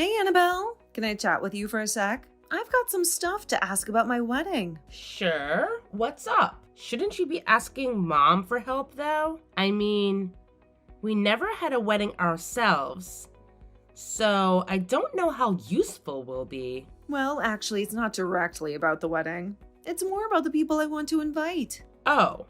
Hey Annabelle, can I chat with you for a sec? I've got some stuff to ask about my wedding. Sure. What's up? Shouldn't you be asking Mom for help, though? I mean, we never had a wedding ourselves, so I don't know how useful we'll be. Well, actually, it's not directly about the wedding. It's more about the people I want to invite. Oh,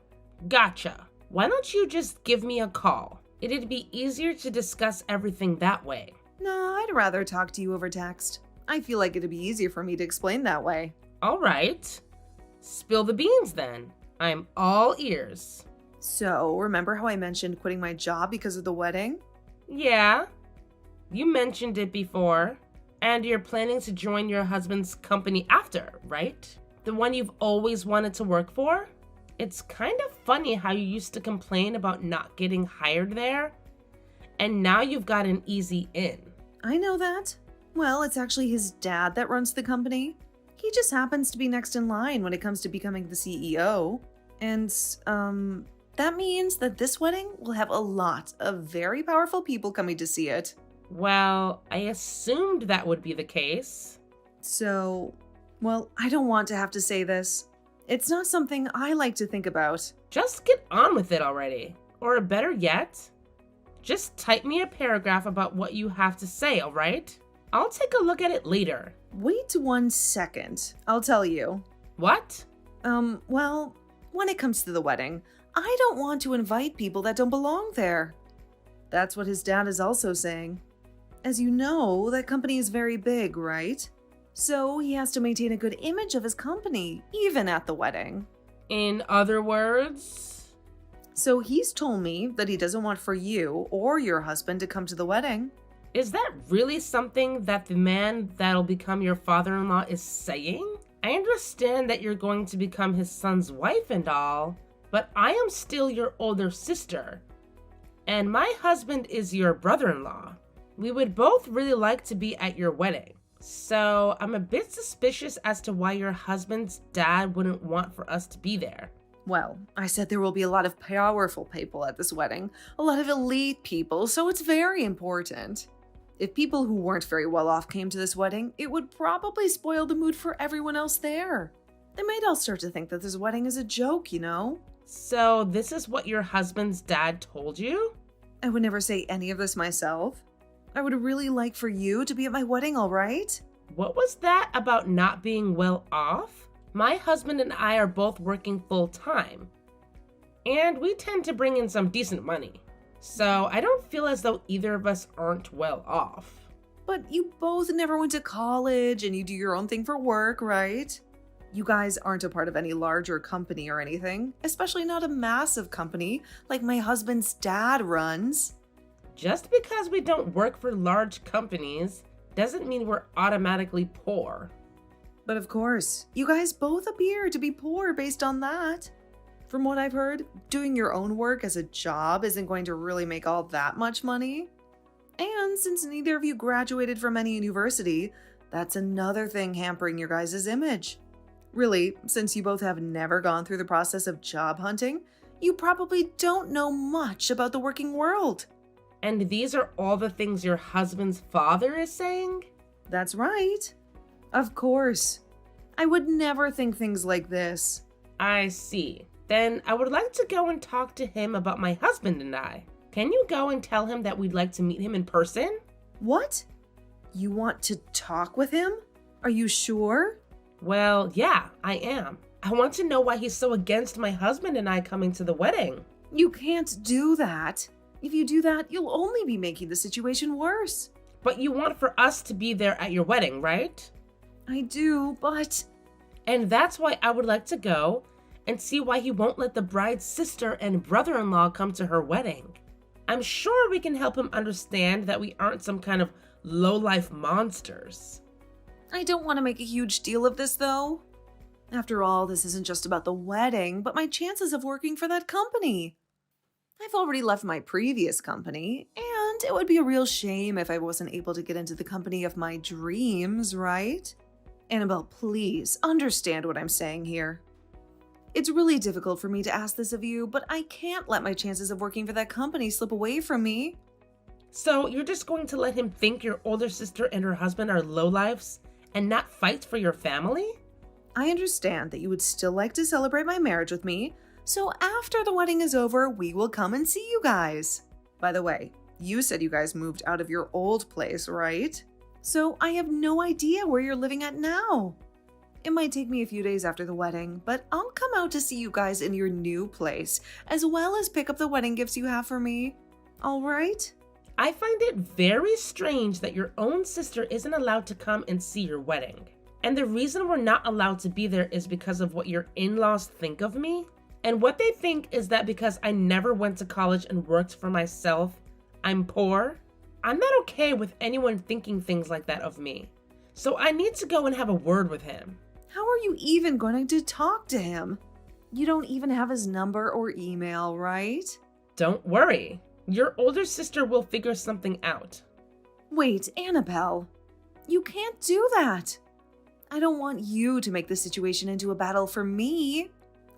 gotcha. Why don't you just give me a call? It'd be easier to discuss everything that way. No, I'd rather talk to you over text. I feel like it'd be easier for me to explain that way. All right. Spill the beans then. I'm all ears. So, remember how I mentioned quitting my job because of the wedding? Yeah, you mentioned it before. And you're planning to join your husband's company after, right? The one you've always wanted to work for? It's kind of funny how you used to complain about not getting hired there, and now you've got an easy in. I know that. Well, it's actually his dad that runs the company. He just happens to be next in line when it comes to becoming the CEO. And, that means that this wedding will have a lot of very powerful people coming to see it. Well, I assumed that would be the case. So, well, I don't want to have to say this. It's not something I like to think about. Just get on with it already. Or better yet, just type me a paragraph about what you have to say, all right? I'll take a look at it later. Wait 1 second. I'll tell you. What? Well, when it comes to the wedding, I don't want to invite people that don't belong there. That's what his dad is also saying. As you know, that company is very big, right? So he has to maintain a good image of his company, even at the wedding. In other words? So he's told me that he doesn't want for you or your husband to come to the wedding. Is that really something that the man that'll become your father-in-law is saying? I understand that you're going to become his son's wife and all, but I am still your older sister, and my husband is your brother-in-law. We would both really like to be at your wedding, so I'm a bit suspicious as to why your husband's dad wouldn't want for us to be there. Well, I said there will be a lot of powerful people at this wedding, a lot of elite people, so it's very important. If people who weren't very well off came to this wedding, it would probably spoil the mood for everyone else there. They might all start to think that this wedding is a joke, you know? So this is what your husband's dad told you? I would never say any of this myself. I would really like for you to be at my wedding, all right? What was that about not being well off? My husband and I are both working full time, and we tend to bring in some decent money. So I don't feel as though either of us aren't well off. But you both never went to college and you do your own thing for work, right? You guys aren't a part of any larger company or anything, especially not a massive company like my husband's dad runs. Just because we don't work for large companies doesn't mean we're automatically poor. But of course, you guys both appear to be poor based on that. From what I've heard, doing your own work as a job isn't going to really make all that much money. And since neither of you graduated from any university, that's another thing hampering your guys' image. Really, since you both have never gone through the process of job hunting, you probably don't know much about the working world. And these are all the things your husband's father is saying? That's right. Of course. I would never think things like this. I see. Then I would like to go and talk to him about my husband and I. Can you go and tell him that we'd like to meet him in person? What? You want to talk with him? Are you sure? Well, yeah, I am. I want to know why he's so against my husband and I coming to the wedding. You can't do that. If you do that, you'll only be making the situation worse. But you want for us to be there at your wedding, right? I do, but... And that's why I would like to go and see why he won't let the bride's sister and brother-in-law come to her wedding. I'm sure we can help him understand that we aren't some kind of low-life monsters. I don't want to make a huge deal of this, though. After all, this isn't just about the wedding, but my chances of working for that company. I've already left my previous company, and it would be a real shame if I wasn't able to get into the company of my dreams, right? Annabelle, please understand what I'm saying here. It's really difficult for me to ask this of you, but I can't let my chances of working for that company slip away from me. So you're just going to let him think your older sister and her husband are lowlifes and not fight for your family? I understand that you would still like to celebrate my marriage with me, so after the wedding is over, we will come and see you guys. By the way, you said you guys moved out of your old place, right? So I have no idea where you're living at now. It might take me a few days after the wedding, but I'll come out to see you guys in your new place, as well as pick up the wedding gifts you have for me. All right? I find it very strange that your own sister isn't allowed to come and see your wedding. And the reason we're not allowed to be there is because of what your in-laws think of me. And what they think is that because I never went to college and worked for myself, I'm poor. I'm not okay with anyone thinking things like that of me. So I need to go and have a word with him. How are you even going to talk to him? You don't even have his number or email, right? Don't worry. Your older sister will figure something out. Wait, Annabelle. You can't do that. I don't want you to make the situation into a battle for me.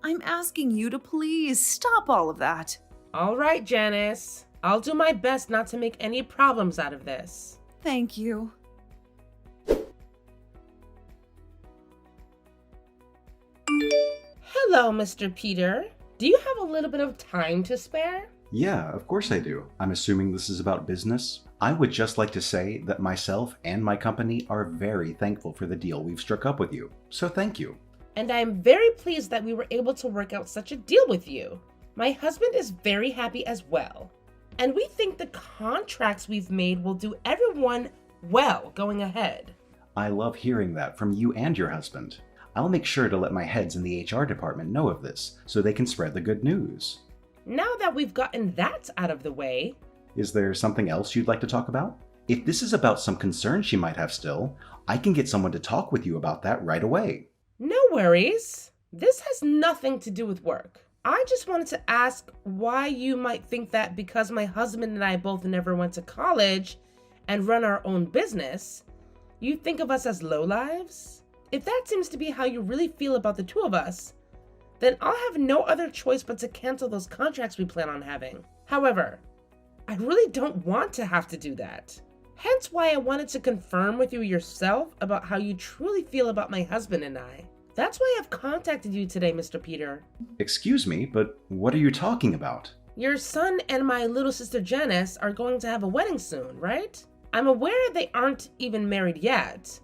I'm asking you to please stop all of that. All right, Janice. I'll do my best not to make any problems out of this. Thank you. Hello, Mr. Peter. Do you have a little bit of time to spare? Yeah, of course I do. I'm assuming this is about business. I would just like to say that myself and my company are very thankful for the deal we've struck up with you. So thank you. And I'm very pleased that we were able to work out such a deal with you. My husband is very happy as well. And we think the contracts we've made will do everyone well going ahead. I love hearing that from you and your husband. I'll make sure to let my heads in the HR department know of this so they can spread the good news. Now that we've gotten that out of the way, Is there something else you'd like to talk about? If this is about some concern she might have still, I can get someone to talk with you about that right away. no worries. This has nothing to do with work. I just wanted to ask why you might think that because my husband and I both never went to college and run our own business, you think of us as lowlives? If that seems to be how you really feel about the two of us, then I'll have no other choice but to cancel those contracts we plan on having. However, I really don't want to have to do that. Hence why I wanted to confirm with you yourself about how you truly feel about my husband and I. That's why I've contacted you today, Mr. Peter. Excuse me, but what are you talking about? Your son and my little sister Janice are going to have a wedding soon, right? I'm aware they aren't even married yet,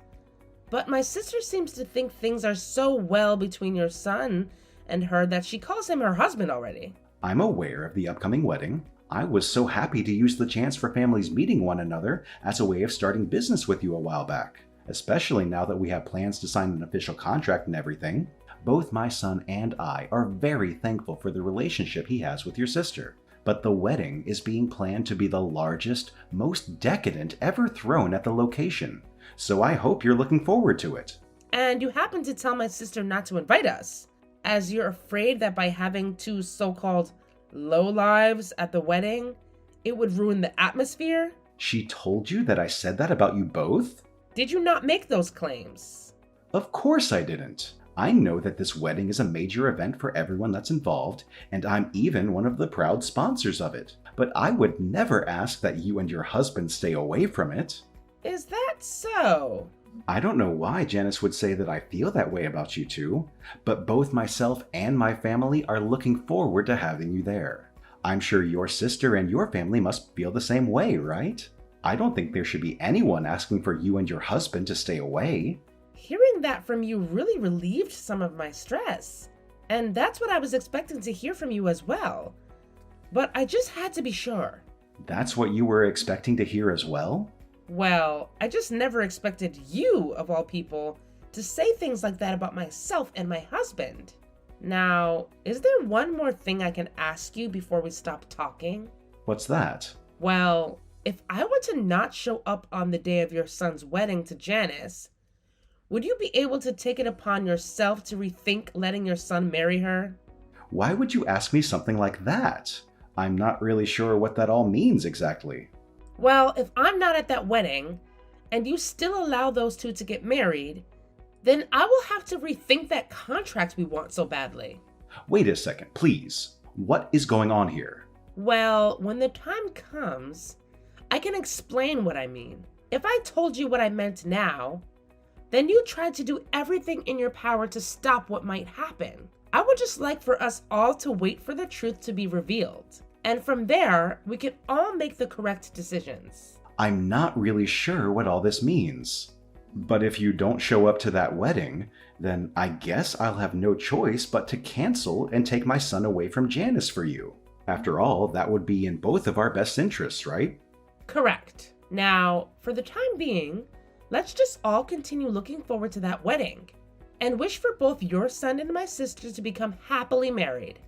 but my sister seems to think things are so well between your son and her that she calls him her husband already. I'm aware of the upcoming wedding. I was so happy to use the chance for families meeting one another as a way of starting business with you a while back, especially now that we have plans to sign an official contract and everything. Both my son and I are very thankful for the relationship he has with your sister. But the wedding is being planned to be the largest, most decadent ever thrown at the location. So I hope you're looking forward to it. And you happen to tell my sister not to invite us, as you're afraid that by having two so-called lowlives at the wedding, it would ruin the atmosphere? She told you that I said that about you both? Did you not make those claims? Of course I didn't. I know that this wedding is a major event for everyone that's involved, and I'm even one of the proud sponsors of it. But I would never ask that you and your husband stay away from it. Is that so? I don't know why Janice would say that I feel that way about you two, but both myself and my family are looking forward to having you there. I'm sure your sister and your family must feel the same way, right? I don't think there should be anyone asking for you and your husband to stay away. Hearing that from you really relieved some of my stress. And that's what I was expecting to hear from you as well. But I just had to be sure. That's what you were expecting to hear as well? Well, I just never expected you, of all people, to say things like that about myself and my husband. Now, is there one more thing I can ask you before we stop talking? What's that? Well, if I were to not show up on the day of your son's wedding to Janice, would you be able to take it upon yourself to rethink letting your son marry her? Why would you ask me something like that? I'm not really sure what that all means exactly. Well, if I'm not at that wedding, and you still allow those two to get married, then I will have to rethink that contract we want so badly. Wait a second, please. What is going on here? Well, when the time comes, I can explain what I mean. If I told you what I meant now, then you tried to do everything in your power to stop what might happen. I would just like for us all to wait for the truth to be revealed. And from there, we can all make the correct decisions. I'm not really sure what all this means. But if you don't show up to that wedding, then I guess I'll have no choice but to cancel and take my son away from Janice for you. After all, that would be in both of our best interests, right? Correct. Now, for the time being, let's just all continue looking forward to that wedding and wish for both your son and my sister to become happily married.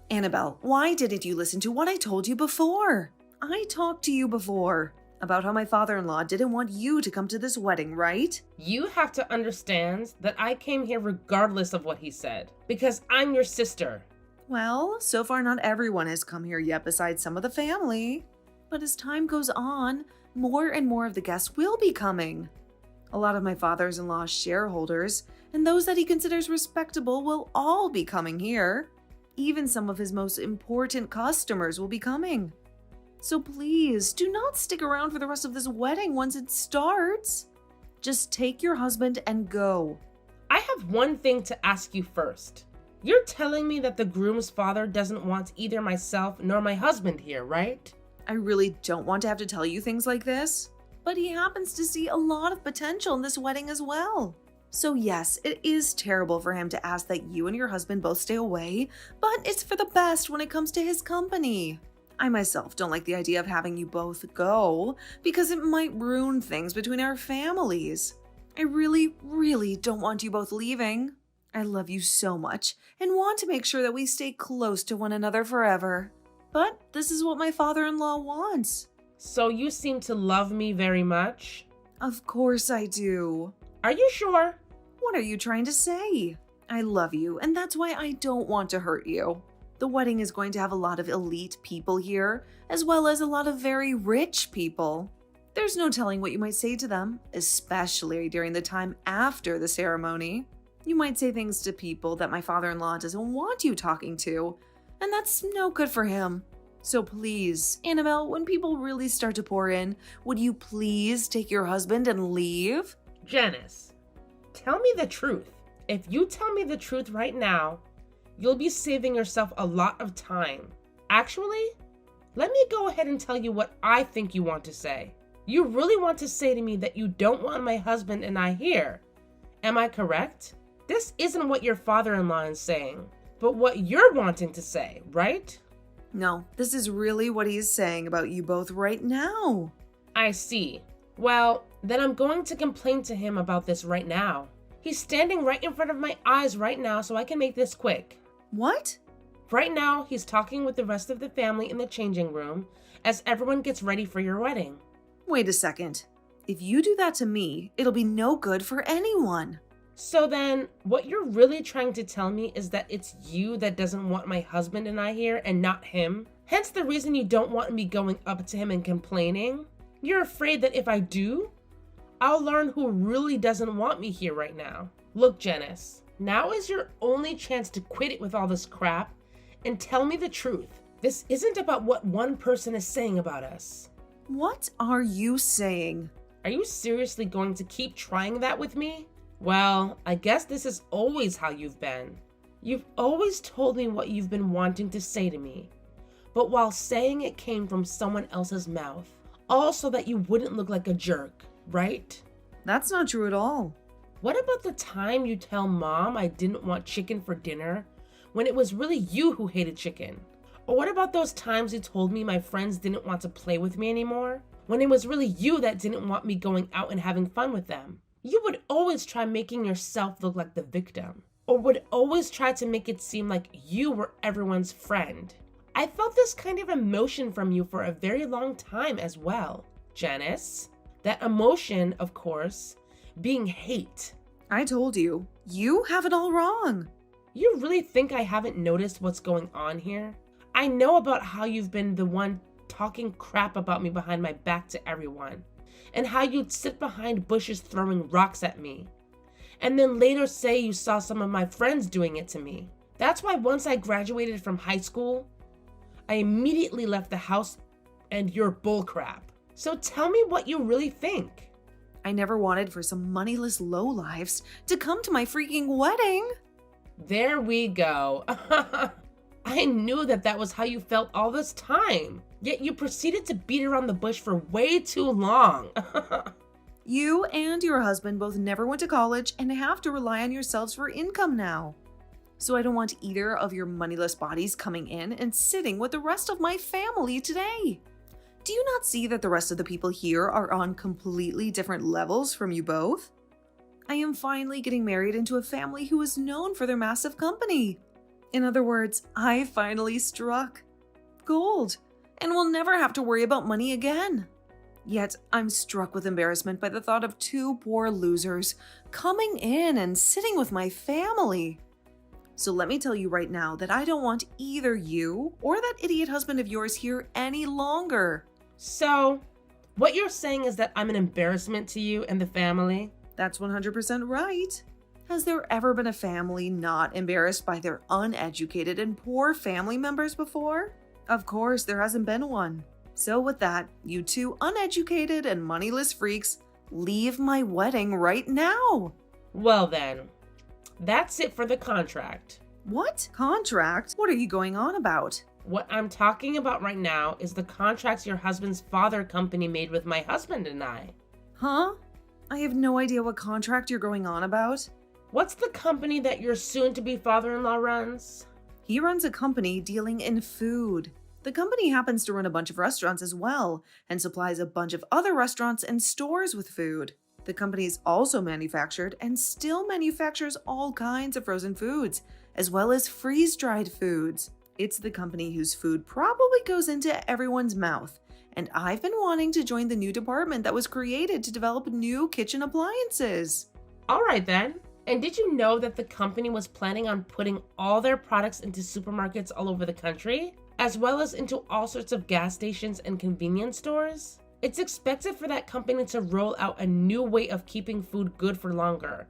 Annabelle, why didn't you listen to what I told you before? I talked to you before about how my father-in-law didn't want you to come to this wedding, right? You have to understand that I came here regardless of what he said, because I'm your sister. Well, so far not everyone has come here yet besides some of the family. But as time goes on, more and more of the guests will be coming. A lot of my father-in-law's shareholders and those that he considers respectable will all be coming here. Even some of his most important customers will be coming. So please, do not stick around for the rest of this wedding once it starts. Just take your husband and go. I have one thing to ask you first. You're telling me that the groom's father doesn't want either myself nor my husband here, right? I really don't want to have to tell you things like this, but he happens to see a lot of potential in this wedding as well. So yes, it is terrible for him to ask that you and your husband both stay away, but it's for the best when it comes to his company. I myself don't like the idea of having you both go because it might ruin things between our families. I really, really don't want you both leaving. I love you so much and want to make sure that we stay close to one another forever. But this is what my father-in-law wants. So you seem to love me very much? Of course I do. Are you sure? What are you trying to say? I love you, and that's why I don't want to hurt you. The wedding is going to have a lot of elite people here, as well as a lot of very rich people. There's no telling what you might say to them, especially during the time after the ceremony. You might say things to people that my father-in-law doesn't want you talking to, and that's no good for him. So please, Annabelle, when people really start to pour in, would you please take your husband and leave? Janice, tell me the truth. If you tell me the truth right now, you'll be saving yourself a lot of time. Actually, let me go ahead and tell you what I think you want to say. You really want to say to me that you don't want my husband and I here. Am I correct? This isn't what your father-in-law is saying, but what you're wanting to say, right? No, this is really what he's saying about you both right now. I see. Well, then I'm going to complain to him about this right now. He's standing right in front of my eyes right now, so I can make this quick. What? Right now, he's talking with the rest of the family in the changing room as everyone gets ready for your wedding. Wait a second. If you do that to me, it'll be no good for anyone. So then, what you're really trying to tell me is that it's you that doesn't want my husband and I here and not him? Hence the reason you don't want me going up to him and complaining? You're afraid that if I do, I'll learn who really doesn't want me here right now. Look, Janice, now is your only chance to quit it with all this crap and tell me the truth. This isn't about what one person is saying about us. What are you saying? Are you seriously going to keep trying that with me? Well, I guess this is always how you've been. You've always told me what you've been wanting to say to me, but while saying it came from someone else's mouth, all so that you wouldn't look like a jerk, right? That's not true at all. What about the time you tell Mom I didn't want chicken for dinner when it was really you who hated chicken? Or what about those times you told me my friends didn't want to play with me anymore when it was really you that didn't want me going out and having fun with them? You would always try making yourself look like the victim, or would always try to make it seem like you were everyone's friend. I felt this kind of emotion from you for a very long time as well, Janice. That emotion, of course, being hate. I told you, you have it all wrong. You really think I haven't noticed what's going on here? I know about how you've been the one talking crap about me behind my back to everyone, and how you'd sit behind bushes throwing rocks at me, and then later say you saw some of my friends doing it to me. That's why once I graduated from high school, I immediately left the house and you're bullcrap. So tell me what you really think. I never wanted for some moneyless lowlifes to come to my freaking wedding. There we go. I knew that was how you felt all this time. Yet you proceeded to beat around the bush for way too long. You and your husband both never went to college and have to rely on yourselves for income now. So I don't want either of your moneyless bodies coming in and sitting with the rest of my family today. Do you not see that the rest of the people here are on completely different levels from you both? I am finally getting married into a family who is known for their massive company. In other words, I finally struck gold and will never have to worry about money again. Yet I'm struck with embarrassment by the thought of two poor losers coming in and sitting with my family. So let me tell you right now that I don't want either you or that idiot husband of yours here any longer. So, what you're saying is that I'm an embarrassment to you and the family? That's 100% right. Has there ever been a family not embarrassed by their uneducated and poor family members before? Of course, there hasn't been one. So with that, you two uneducated and moneyless freaks, leave my wedding right now. Well then, that's it for the contract. What? Contract? What are you going on about? What I'm talking about right now is the contracts your husband's father company made with my husband and I. Huh? I have no idea what contract you're going on about. What's the company that your soon-to-be father-in-law runs? He runs a company dealing in food. The company happens to run a bunch of restaurants as well and supplies a bunch of other restaurants and stores with food. The company is also manufactured and still manufactures all kinds of frozen foods, as well as freeze-dried foods. It's the company whose food probably goes into everyone's mouth, and I've been wanting to join the new department that was created to develop new kitchen appliances. All right then. And did you know that the company was planning on putting all their products into supermarkets all over the country, as well as into all sorts of gas stations and convenience stores? It's expected for that company to roll out a new way of keeping food good for longer,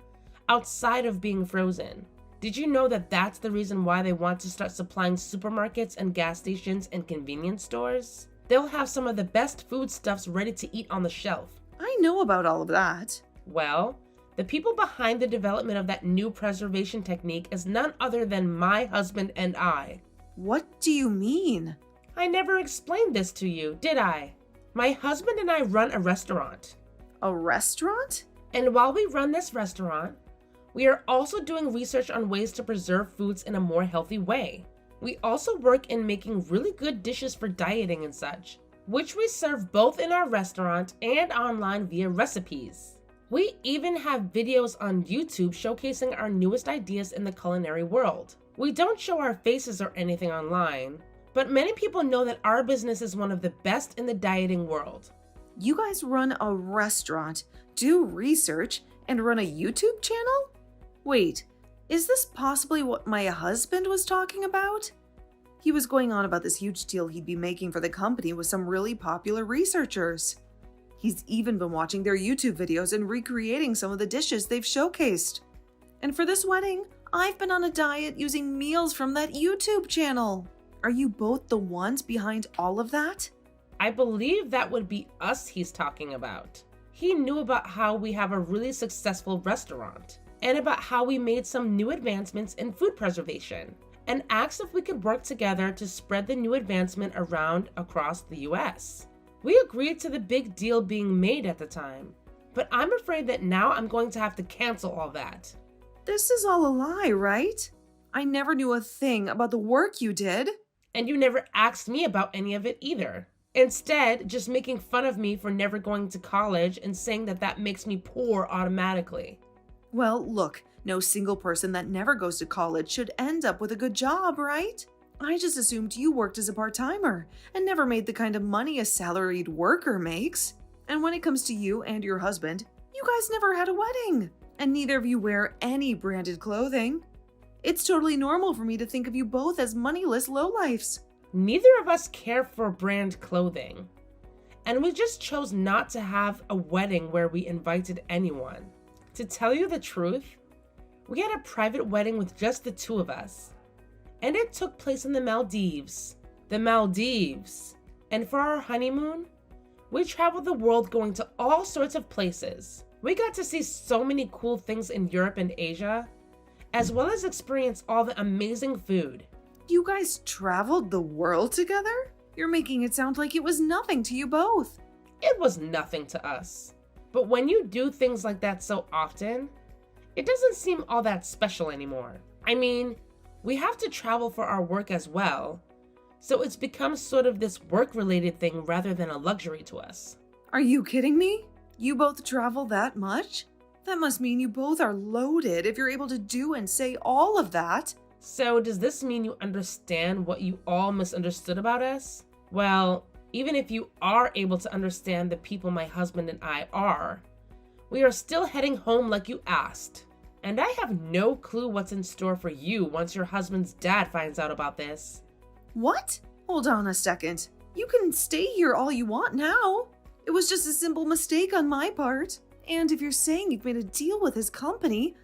outside of being frozen. Did you know that that's the reason why they want to start supplying supermarkets and gas stations and convenience stores? They'll have some of the best foodstuffs ready to eat on the shelf. I know about all of that. Well, the people behind the development of that new preservation technique is none other than my husband and I. What do you mean? I never explained this to you, did I? My husband and I run a restaurant. A restaurant? And while we run this restaurant, we are also doing research on ways to preserve foods in a more healthy way. We also work in making really good dishes for dieting and such, which we serve both in our restaurant and online via recipes. We even have videos on YouTube showcasing our newest ideas in the culinary world. We don't show our faces or anything online, but many people know that our business is one of the best in the dieting world. You guys run a restaurant, do research, and run a YouTube channel? Wait, is this possibly what my husband was talking about? He was going on about this huge deal he'd be making for the company with some really popular researchers. He's even been watching their YouTube videos and recreating some of the dishes they've showcased. And for this wedding, I've been on a diet using meals from that YouTube channel. Are you both the ones behind all of that? I believe that would be us he's talking about. He knew about how we have a really successful restaurant and about how we made some new advancements in food preservation and asked if we could work together to spread the new advancement around across the US. We agreed to the big deal being made at the time, but I'm afraid that now I'm going to have to cancel all that. This is all a lie, right? I never knew a thing about the work you did. And you never asked me about any of it either. Instead, just making fun of me for never going to college and saying that that makes me poor automatically. Well, look, no single person that never goes to college should end up with a good job, right? I just assumed you worked as a part-timer and never made the kind of money a salaried worker makes. And when it comes to you and your husband, you guys never had a wedding, and neither of you wear any branded clothing. It's totally normal for me to think of you both as moneyless lowlifes. Neither of us care for brand clothing, and we just chose not to have a wedding where we invited anyone. To tell you the truth, we had a private wedding with just the two of us. and it took place in the Maldives. The Maldives. And for our honeymoon, we traveled the world going to all sorts of places. We got to see so many cool things in Europe and Asia, as well as experience all the amazing food. You guys traveled the world together? You're making it sound like it was nothing to you both. It was nothing to us. But when you do things like that so often, it doesn't seem all that special anymore. I mean, we have to travel for our work as well, so it's become sort of this work-related thing rather than a luxury to us. Are you kidding me? You both travel that much? That must mean you both are loaded if you're able to do and say all of that. So does this mean you understand what you all misunderstood about us? Well, even if you are able to understand the people my husband and I are, we are still heading home like you asked. And I have no clue what's in store for you once your husband's dad finds out about this. What? Hold on a second. You can stay here all you want now. It was just a simple mistake on my part. And if you're saying you've made a deal with his company,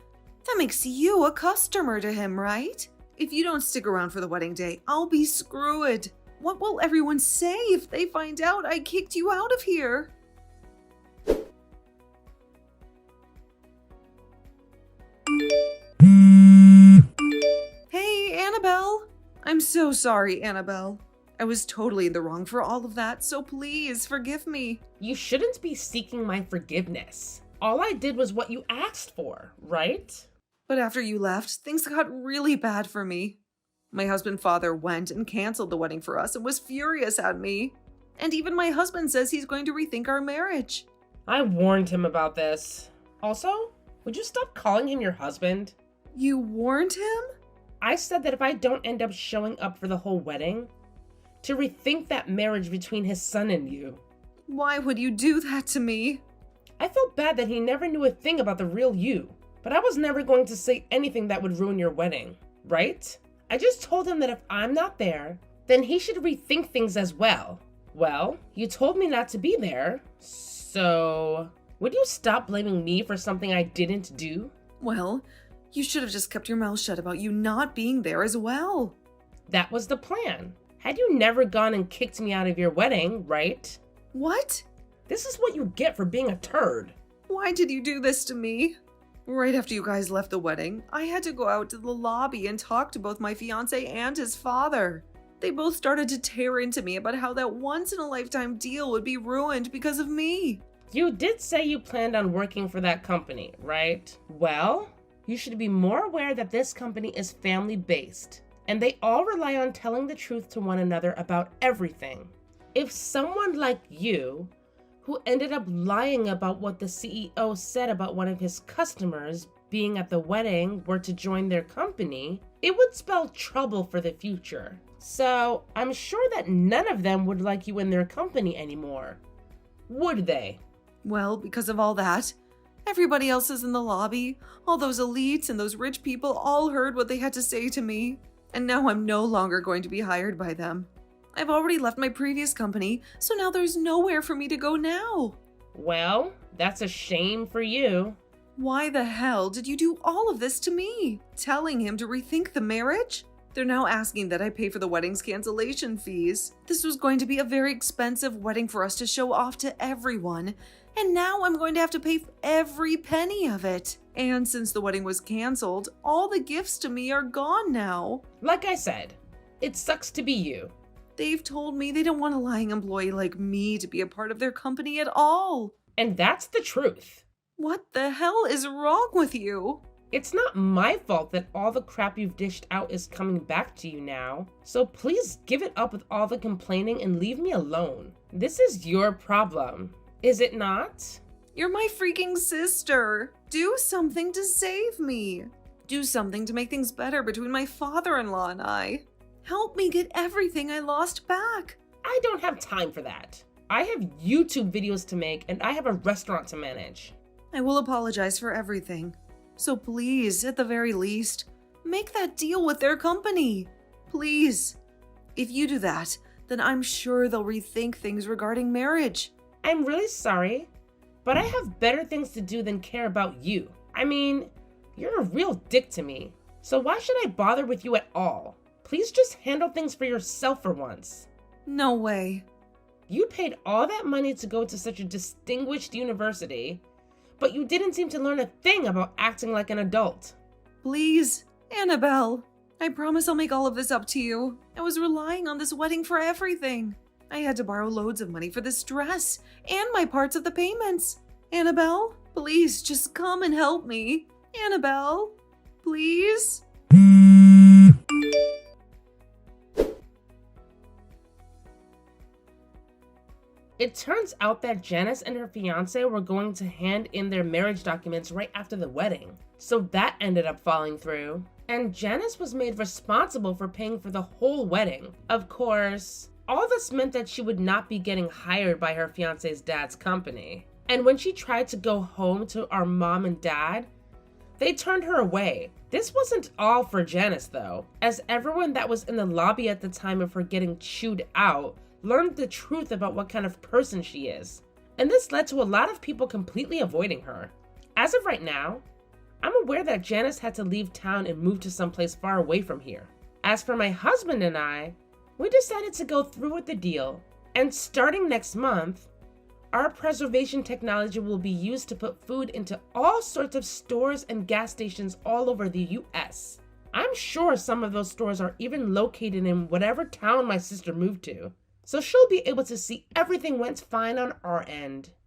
that makes you a customer to him, right? If you don't stick around for the wedding day, I'll be screwed. What will everyone say if they find out I kicked you out of here? Hey, Annabelle. I'm so sorry, Annabelle. I was totally in the wrong for all of that, so please forgive me. You shouldn't be seeking my forgiveness. All I did was what you asked for, right? But after you left, things got really bad for me. My husband's father went and canceled the wedding for us and was furious at me. And even my husband says he's going to rethink our marriage. I warned him about this. Also, would you stop calling him your husband? You warned him? I said that if I don't end up showing up for the whole wedding, to rethink that marriage between his son and you. Why would you do that to me? I felt bad that he never knew a thing about the real you, but I was never going to say anything that would ruin your wedding, right? I just told him that if I'm not there, then he should rethink things as well. Well, you told me not to be there, so would you stop blaming me for something I didn't do? Well, you should have just kept your mouth shut about you not being there as well. That was the plan. Had you never gone and kicked me out of your wedding, right? What? This is what you get for being a turd. Why did you do this to me? Right after you guys left the wedding, I had to go out to the lobby and talk to both my fiancé and his father. They both started to tear into me about how that once-in-a-lifetime deal would be ruined because of me. You did say you planned on working for that company, right? Well, you should be more aware that this company is family-based, and they all rely on telling the truth to one another about everything. If someone like you, who ended up lying about what the CEO said about one of his customers being at the wedding, were to join their company, it would spell trouble for the future. So I'm sure that none of them would like you in their company anymore. Would they? Well, because of all that, everybody else is in the lobby. All those elites and those rich people all heard what they had to say to me. And now I'm no longer going to be hired by them. I've already left my previous company, so now there's nowhere for me to go now. Well, that's a shame for you. Why the hell did you do all of this to me? Telling him to rethink the marriage? They're now asking that I pay for the wedding's cancellation fees. This was going to be a very expensive wedding for us to show off to everyone, and now I'm going to have to pay every penny of it. And since the wedding was canceled, all the gifts to me are gone now. Like I said, it sucks to be you. They've told me they don't want a lying employee like me to be a part of their company at all. And that's the truth. What the hell is wrong with you? It's not my fault that all the crap you've dished out is coming back to you now. So please give it up with all the complaining and leave me alone. This is your problem, is it not? You're my freaking sister. Do something to save me. Do something to make things better between my father-in-law and I. Help me get everything I lost back. I don't have time for that. I have YouTube videos to make and I have a restaurant to manage. I will apologize for everything. So please, at the very least, make that deal with their company. Please. If you do that, then I'm sure they'll rethink things regarding marriage. I'm really sorry, but I have better things to do than care about you. I mean, you're a real dick to me. So why should I bother with you at all? Please just handle things for yourself for once. No way. You paid all that money to go to such a distinguished university, but you didn't seem to learn a thing about acting like an adult. Please, Annabelle. I promise I'll make all of this up to you. I was relying on this wedding for everything. I had to borrow loads of money for this dress and my parts of the payments. Annabelle, please just come and help me. Annabelle, please? It turns out that Janice and her fiance were going to hand in their marriage documents right after the wedding, so that ended up falling through. And Janice was made responsible for paying for the whole wedding. Of course, all this meant that she would not be getting hired by her fiance's dad's company. And when she tried to go home to our mom and dad, they turned her away. This wasn't all for Janice though, as everyone that was in the lobby at the time of her getting chewed out learned the truth about what kind of person she is. And this led to a lot of people completely avoiding her. As of right now, I'm aware that Janice had to leave town and move to someplace far away from here. As for my husband and I, we decided to go through with the deal, and starting next month, our preservation technology will be used to put food into all sorts of stores and gas stations all over the US. I'm sure some of those stores are even located in whatever town my sister moved to, so she'll be able to see everything went fine on our end.